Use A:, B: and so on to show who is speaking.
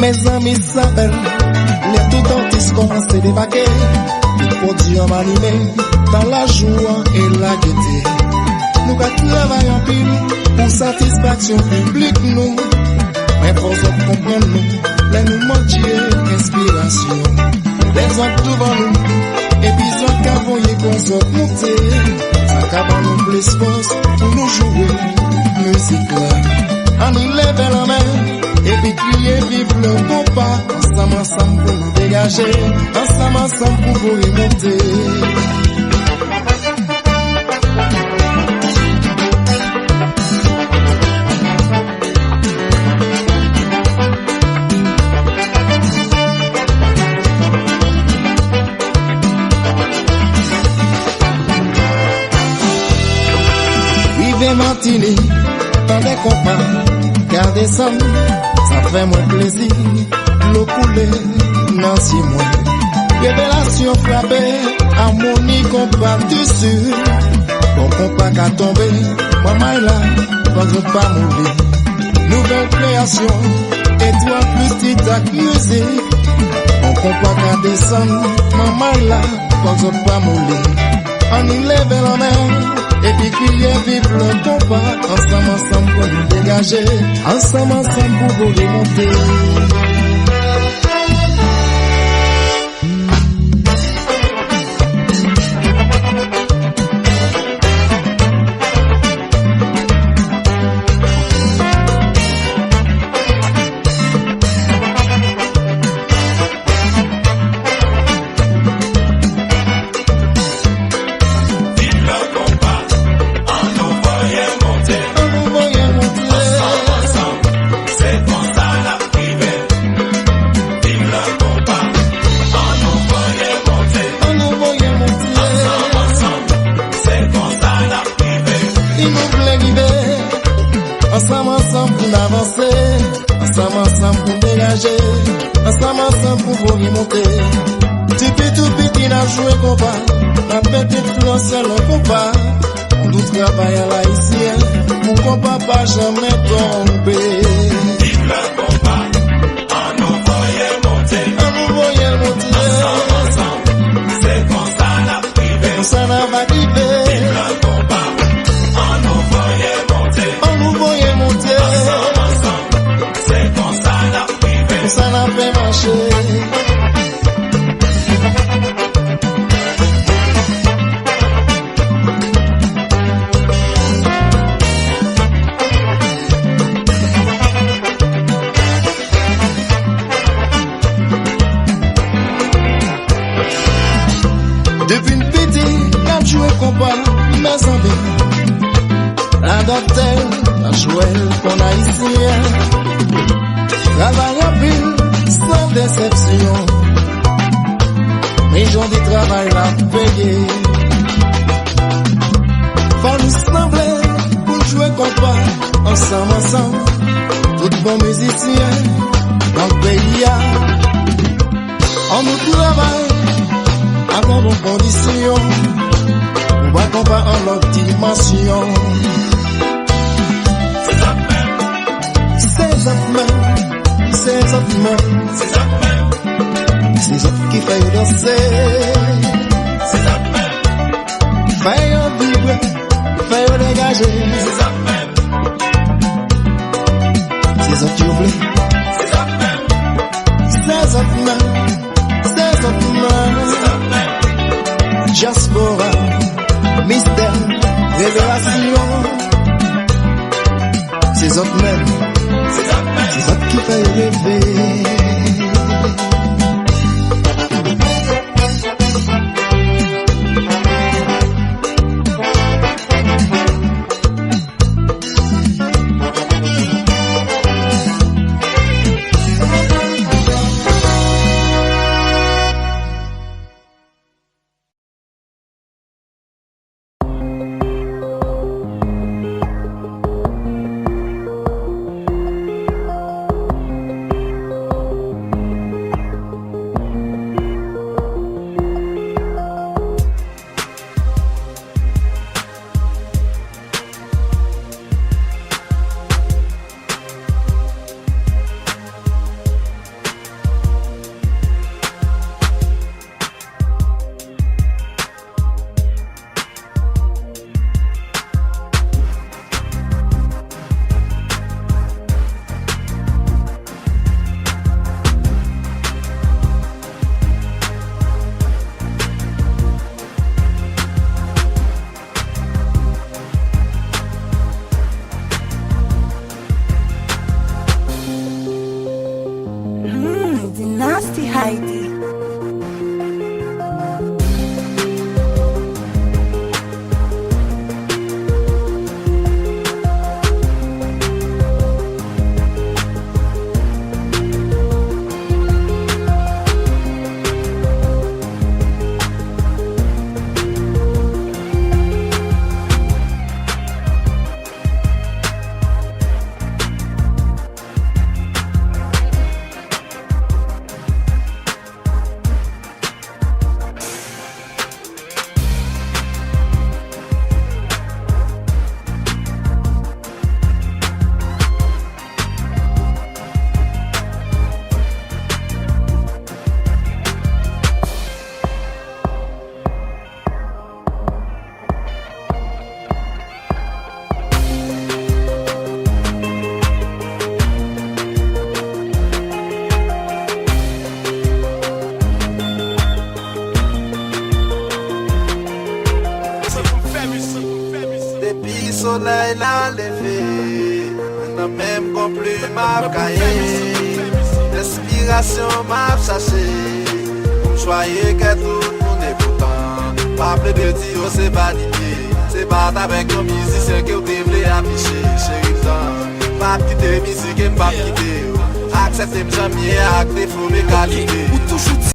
A: Mes amis s'appellent, les tout artistes commencent à débarquer. Le podium animé dans la joie et la gaieté. Nous travaillons en pile pour satisfaction publique nous. Mais pour ça comprendre nous, les nous mentir inspiration. Les autres devant nous, et puis ça qu'avoyer qu'on s'en monter. Ça qu'avant nous plus force pour nous jouer musique là. On nous lève la main. Et puis crier vive le compas. Ensemble, ensemble pour nous dégager. Ensemble, ensemble pour vous remonter. Vivez Martini dans des compas. Gardez ça. Ça fait moins plaisir, l'eau coulée, non si moins. Révélation frappée, harmonie compas dessus. Bon compas qu'à tomber, maman là, quand on pas mourir. Nouvelle création, étoile plus tic-tac musique. Bon compas qu'à descendre, maman là, quand on pas mourir. On y lève la main. Et puis crier vive le compas. Ensemble, ensemble pour nous dégager. Ensemble, ensemble pour vous remonter. Ensemble, ensemble pour vous remonter. Depuis tout petit, on a joué compas. La petite influence le compas. On nous travaille à l'haïtien. Mon compas pas jamais tombé.
B: Vive le compas, on nous voyait monter.
A: On nous voyait monter.
B: Ensemble, ensemble, c'est comme ça la privée.
A: Comme ça la va arriver.
B: Vive le compas, on nous voyait monter.
A: On nous voyait monter.
B: Ensemble, ensemble, c'est comme ça la privée.
A: Ça n'a fait marcher. Depuis une petite, on joué compas, mes amis. La docteur, la joué qu'on a ici. Travail en pile, sans déception. Mais j'en dis travail là, payé. Faut nous sembler pour jouer compas. Ensemble, ensemble, tout bon musicien dans le pays. On nous travaille à bonnes conditions. On va compas en notre dimension.
B: C'est ça même.
A: C'est ça même. C'est ça même.
B: C'est ça même.
A: C'est ça qui fait danser.
B: C'est ça même.
A: Fait vibrer, fait dégager.
B: C'est ça même.
A: C'est ça qui oublie.
B: C'est ça même.
A: C'est ça même. C'est ça même.
B: C'est ça même.
A: Diaspora, mystère, révélation. C'est ça même.
B: C'est ça même.
A: C'est ça qui fait rêver.
C: m'a caillé, l'inspiration m'a cherché. Soyez que tout le monde est content. Pas plus de dire, c'est pas l'idée. C'est pas avec nos musiciens que vous devez afficher. Chérie, pas quitter musique et pas quitter. Acceptez-moi jamais, acte défaut mes qualités.